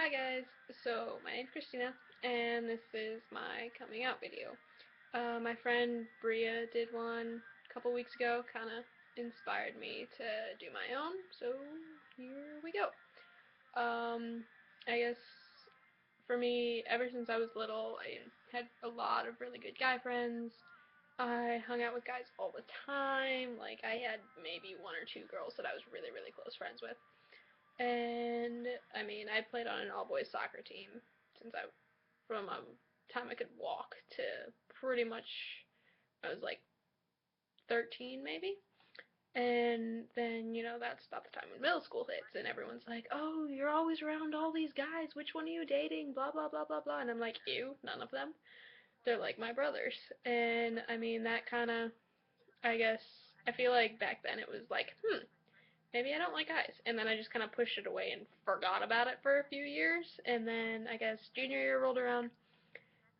Hi guys, so my name's Christina, and this is my coming out video. My friend Bria did one a couple weeks ago, kind of inspired me to do my own, so here we go. I guess for me, ever since I was little, I had a lot of really good guy friends. I hung out with guys all the time, like I had maybe one or two girls that I was really, really close friends with. And I mean, I played on an all-boys soccer team since I from a time I could walk to pretty much I was like 13 maybe. And then, that's about the time when middle school hits and everyone's like, "Oh, you're always around all these guys. Which one are you dating? Blah blah blah blah blah." And I'm like, "Ew, none of them. They're like my brothers." And I mean, that kind of I guess I feel like back then it was like, maybe I don't like guys. And then I just kind of pushed it away and forgot about it for a few years. And then I guess junior year rolled around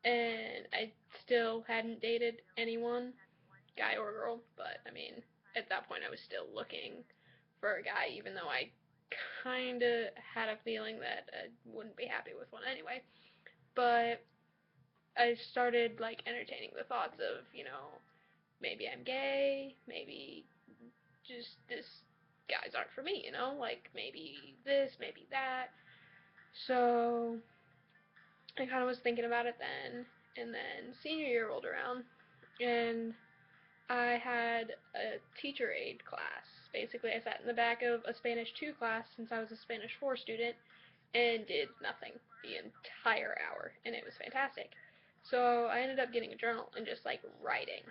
and I still hadn't dated anyone, guy or girl. But I mean, at that point I was still looking for a guy, even though I kind of had a feeling that I wouldn't be happy with one anyway. But I started like entertaining the thoughts of, maybe I'm gay, maybe just this guys aren't for me, like maybe this, maybe that. So I kind of was thinking about it then, and then senior year rolled around, and I had a teacher aide class. Basically, I sat in the back of a Spanish 2 class since I was a Spanish 4 student and did nothing the entire hour, and it was fantastic. So I ended up getting a journal and just like writing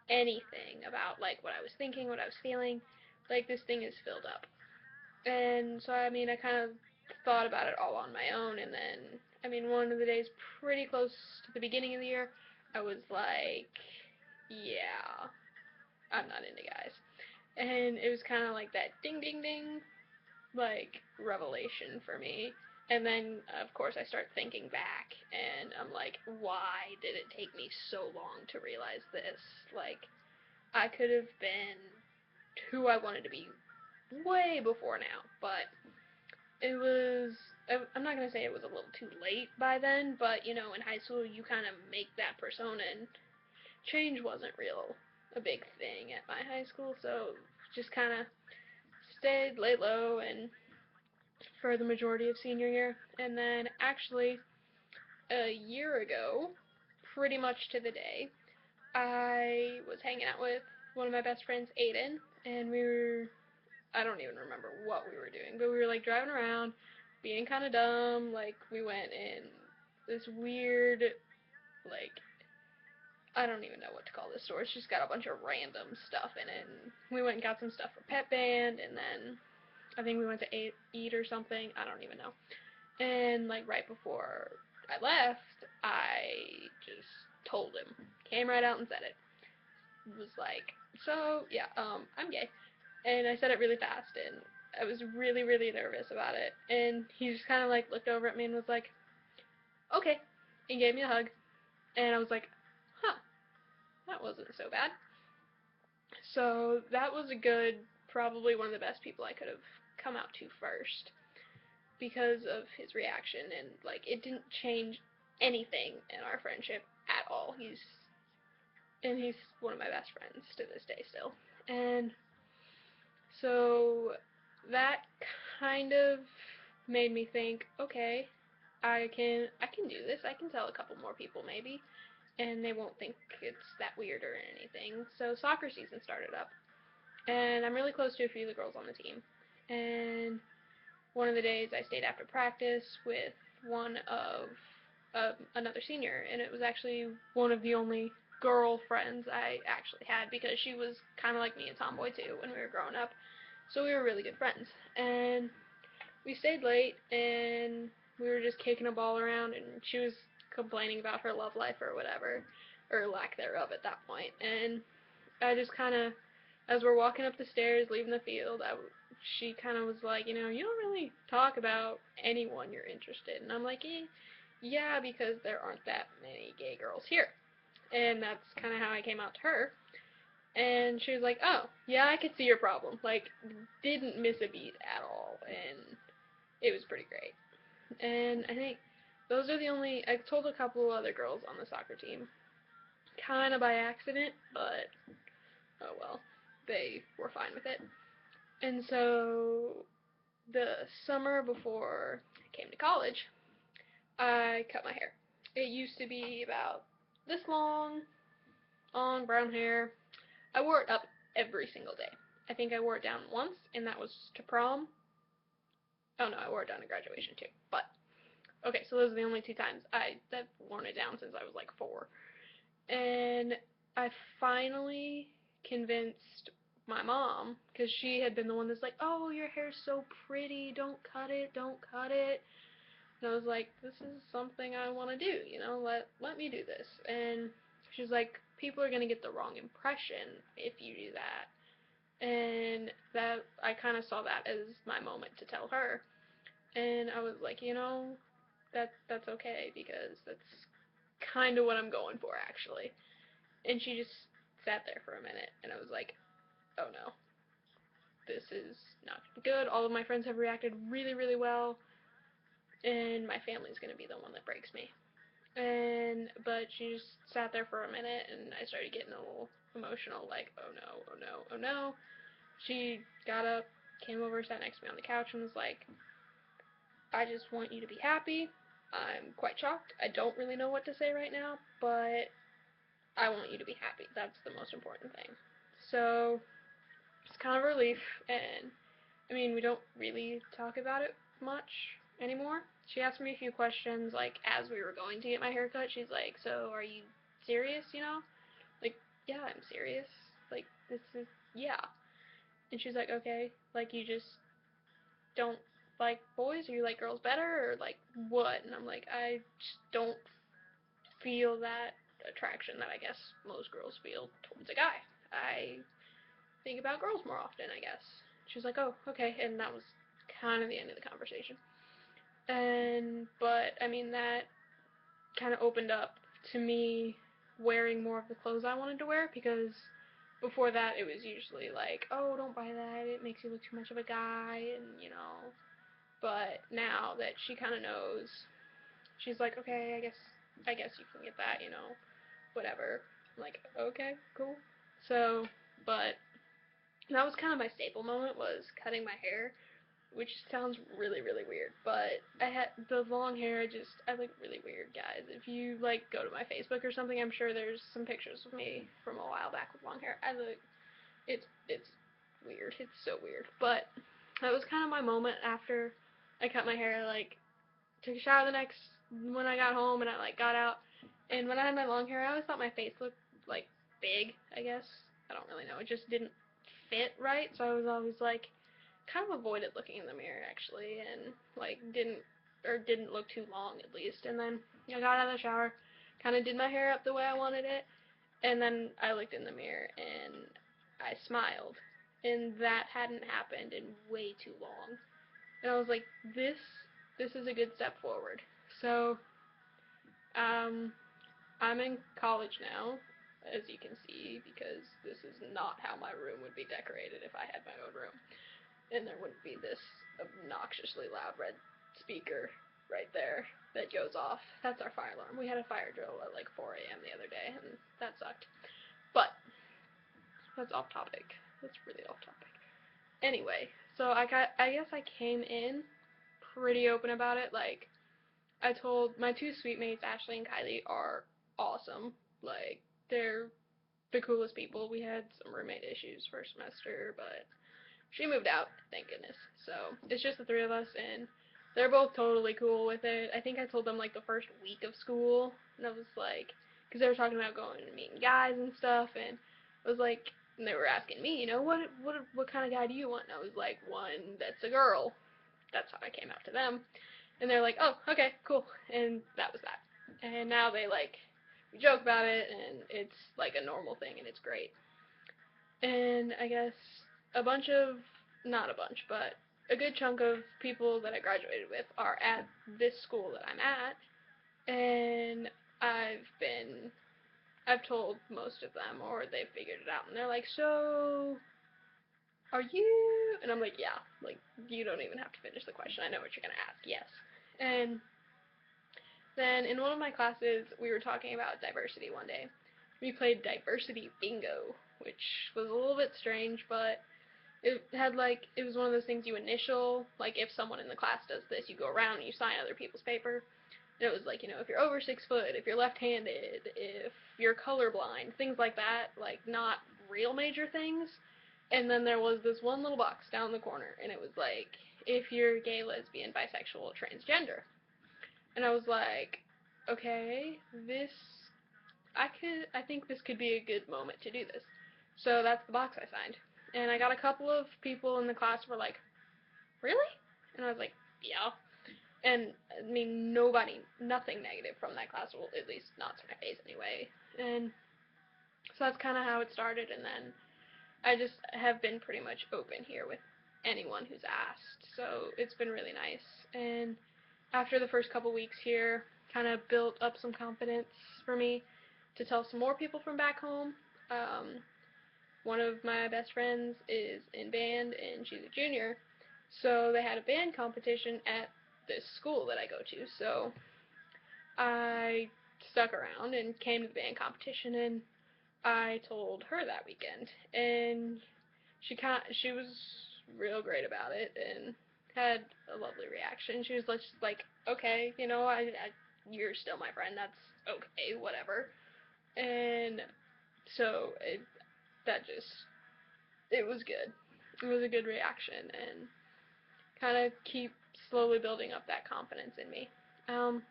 anything about like what I was thinking, what I was feeling. Like this thing is filled up. And so, I mean, I kind of thought about it all on my own. And then, I mean, one of the days pretty close to the beginning of the year, I was like, yeah, I'm not into guys. And it was kind of like that ding, ding, ding, like revelation for me. And then, of course, I start thinking back, and I'm like, why did it take me so long to realize this? Like, I could have been who I wanted to be way before now, but it was I'm not gonna say it was a little too late by then, but in high school you kind of make that persona, and change wasn't real a big thing at my high school, so just kind of stayed laid low and for the majority of senior year, and then actually a year ago, pretty much to the day, I was hanging out with one of my best friends, Aiden, and I don't even remember what we were doing, but we were like driving around, being kind of dumb. Like we went in this weird, like I don't even know what to call this store. It's just got a bunch of random stuff in it. And we went and got some stuff for Pet Band, and then I think we went to eat or something. I don't even know. And like right before I left, I just told him, came right out and said it. Was like, so yeah, I'm gay. And I said it really fast, and I was really, really nervous about it. And he just kind of like looked over at me and was like, okay, and gave me a hug. And I was like, huh, that wasn't so bad. So that was a good, probably one of the best people I could have come out to first because of his reaction, and like it didn't change anything in our friendship at all. He's one of my best friends to this day still. And so that kind of made me think, okay, I can do this. I can tell a couple more people maybe, and they won't think it's that weird or anything. So soccer season started up, and I'm really close to a few of the girls on the team. And one of the days I stayed after practice with one of another senior, and it was actually one of the only girl friends I actually had because she was kind of like me, a tomboy too, when we were growing up. So we were really good friends, and we stayed late, and we were just kicking a ball around, and she was complaining about her love life or whatever, or lack thereof at that point. And I just kind of, as we're walking up the stairs, leaving the field, she kind of was like, you don't really talk about anyone you're interested in. And I'm like, yeah, because there aren't that many gay girls here. And that's kind of how I came out to her. And she was like, oh, yeah, I could see your problem. Like, didn't miss a beat at all. And it was pretty great. And I think those are the only, I told a couple other girls on the soccer team, kind of by accident, but oh well, they were fine with it. And so the summer before I came to college, I cut my hair. It used to be about this long, long brown hair. I wore it up every single day. I think I wore it down once, and that was to prom. Oh no, I wore it down to graduation too. But okay, so those are the only two times I've worn it down since I was like 4. And I finally convinced my mom, because she had been the one that's like, oh, your hair's so pretty, don't cut it, don't cut it. And I was like, this is something I want to do, let me do this. And she's like, people are going to get the wrong impression if you do that. And that, I kind of saw that as my moment to tell her. And I was like, that's okay, because that's kind of what I'm going for, actually. And she just sat there for a minute, and I was like, oh no, this is not good. All of my friends have reacted really, really well, and my family's gonna be the one that breaks me. But she just sat there for a minute, and I started getting a little emotional, like, oh no, oh no, oh no. She got up, came over, sat next to me on the couch, and was like, I just want you to be happy. I'm quite shocked. I don't really know what to say right now, but I want you to be happy. That's the most important thing. So it's kind of a relief, and I mean, we don't really talk about it much anymore. She asked me a few questions, like, as we were going to get my hair cut. She's like, so are you serious? Like, yeah, I'm serious. Like, this is, yeah. And she's like, okay, like, you just don't like boys, or you like girls better, or like, what? And I'm like, I just don't feel that attraction that I guess most girls feel towards a guy. I think about girls more often, I guess. She was like, oh, okay, and that was kind of the end of the conversation. But I mean, that kind of opened up to me wearing more of the clothes I wanted to wear, because before that it was usually like, oh, don't buy that, it makes you look too much of a guy, and. But now that she kind of knows, she's like, okay, I guess you can get that, whatever. I'm like, okay, cool. So, but that was kind of my staple moment, was cutting my hair, which sounds really, really weird, but I had the long hair. I look really weird, guys. If you like go to my Facebook or something, I'm sure there's some pictures of me from a while back with long hair. It's weird. It's so weird. But that was kind of my moment after I cut my hair. Like, took a shower when I got home, and I like got out. And when I had my long hair, I always thought my face looked like big, I guess. I don't really know. It just didn't fit right, so I was always like kind of avoided looking in the mirror, actually, and like didn't look too long, at least. And then I got out of the shower, kind of did my hair up the way I wanted it, and then I looked in the mirror and I smiled, and that hadn't happened in way too long. And I was like, this is a good step forward. So um, I'm in college now, as you can see, because this is not how my room would be decorated if I had my own room. And there wouldn't be this obnoxiously loud red speaker right there that goes off. That's our fire alarm. We had a fire drill at like 4 a.m. the other day, and that sucked. But that's off topic. That's really off topic. Anyway, so I guess I came in pretty open about it. Like, I told my two suite mates, Ashley and Kylie, are awesome. Like, they're the coolest people. We had some roommate issues first semester, but she moved out, thank goodness. So it's just the three of us, and they're both totally cool with it. I think I told them like the first week of school, and I was like, because they were talking about going and meeting guys and stuff, and I was like, and they were asking me, what kind of guy do you want? And I was like, one that's a girl. That's how I came out to them, and they're like, oh, okay, cool, and that was that. And now we joke about it, and it's like a normal thing, and it's great. And I guess a bunch of, not a bunch, but a good chunk of people that I graduated with are at this school that I'm at, and I've been, I've told most of them, or they've figured it out, and they're like, so, are you, and I'm like, yeah, like, you don't even have to finish the question, I know what you're gonna ask, yes. And then in one of my classes, we were talking about diversity one day. We played diversity bingo, which was a little bit strange, but it was one of those things you initial, like if someone in the class does this, you go around and you sign other people's paper. And it was like, if you're over 6 foot, if you're left-handed, if you're colorblind, things like that, like not real major things. And then there was this one little box down in the corner, and it was like, if you're gay, lesbian, bisexual, transgender. And I was like, okay, I think this could be a good moment to do this. So that's the box I signed. And I got a couple of people in the class who were like, really? And I was like, yeah. And I mean, nothing negative from that class, well, at least not to my face anyway. And so that's kind of how it started. And then I just have been pretty much open here with anyone who's asked. So it's been really nice. And after the first couple weeks here, kind of built up some confidence for me to tell some more people from back home. One of my best friends is in band, and she's a junior, so they had a band competition at this school that I go to, so I stuck around and came to the band competition, and I told her that weekend, and she was real great about it, and had a lovely reaction. She was just like, okay, you're still my friend, that's okay, whatever. And so it was good. It was a good reaction, and kind of keep slowly building up that confidence in me. Um,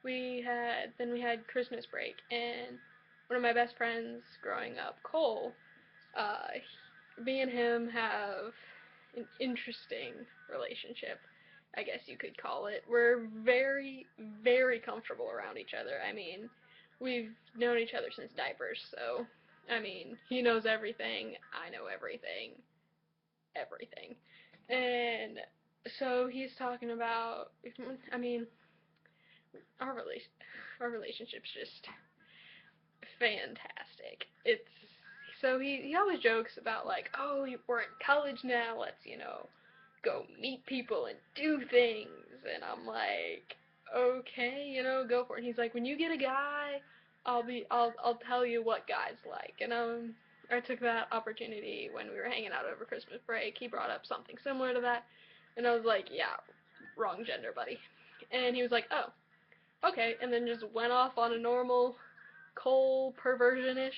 we had Christmas break, and one of my best friends growing up, Cole, uh, me and him have an interesting relationship, I guess you could call it. We're very, very comfortable around each other. I mean, we've known each other since diapers, so, I mean, he knows everything, I know everything, everything. And so he's talking about, I mean, our relation, our relationship's just fantastic. It's so he always jokes about like, oh, we're in college now. Let's go meet people and do things. And I'm like, okay, go for it. And he's like, when you get a guy, I'll tell you what guys like. And I took that opportunity when we were hanging out over Christmas break. He brought up something similar to that, and I was like, yeah, wrong gender, buddy. And he was like, oh, okay, and then just went off on a normal Cole perversion-ish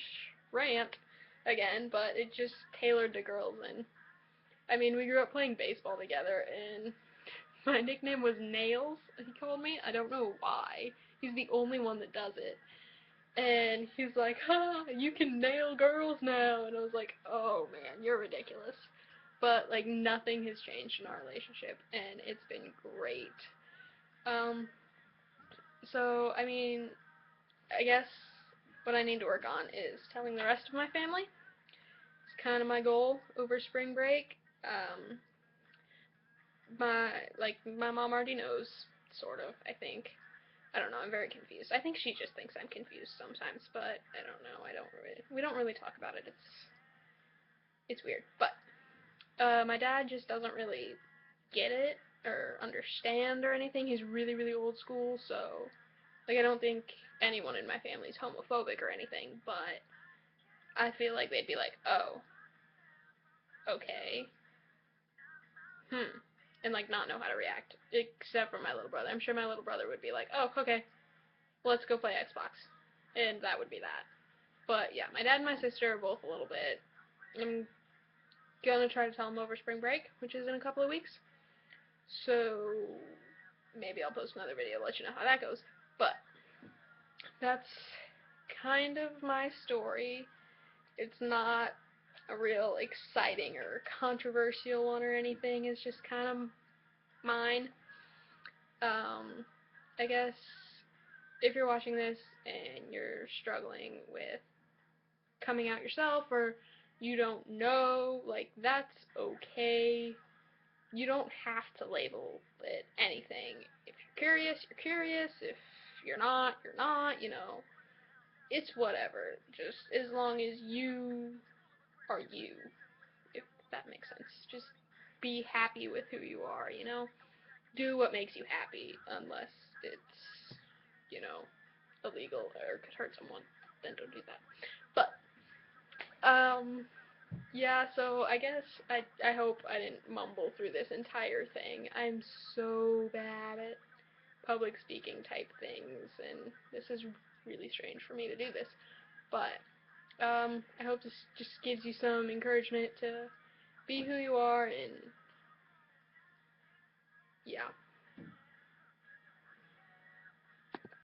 rant again, but it just tailored to girls. And I mean, we grew up playing baseball together, and my nickname was Nails, he called me. I don't know why. He's the only one that does it. And he's like, you can nail girls now. And I was like, oh man, you're ridiculous. But like nothing has changed in our relationship, and it's been great. Um, so I mean, I guess what I need to work on is telling the rest of my family. It's kind of my goal over spring break. Um, my mom already knows, sort of, I think. I don't know, I'm very confused. I think she just thinks I'm confused sometimes, but I don't know. We don't really talk about it. It's weird. But my dad just doesn't really get it or understand or anything. He's really, really old school, so like I don't think anyone in my family is homophobic or anything, but I feel like they'd be like, "Oh, okay. And like not know how to react, except for my little brother. I'm sure my little brother would be like, "Oh, okay. Let's go play Xbox." And that would be that. But yeah, my dad and my sister are both a little bit. I'm gonna try to tell them over spring break, which is in a couple of weeks. So maybe I'll post another video, let you know how that goes. But that's kind of my story. It's not a real exciting or controversial one or anything. It's just kind of mine. I guess if you're watching this and you're struggling with coming out yourself or you don't know, like, that's okay. You don't have to label it anything. If you're curious, you're curious. If you're not, you're not, It's whatever. Just as long as you are you, if that makes sense. Just be happy with who you are, do what makes you happy, unless it's, you know, illegal or could hurt someone. Then don't do that. But yeah. So I guess I hope I didn't mumble through this entire thing. I'm so bad at public speaking type things, and this is really strange for me to do this. But I hope this just gives you some encouragement to be who you are, and yeah.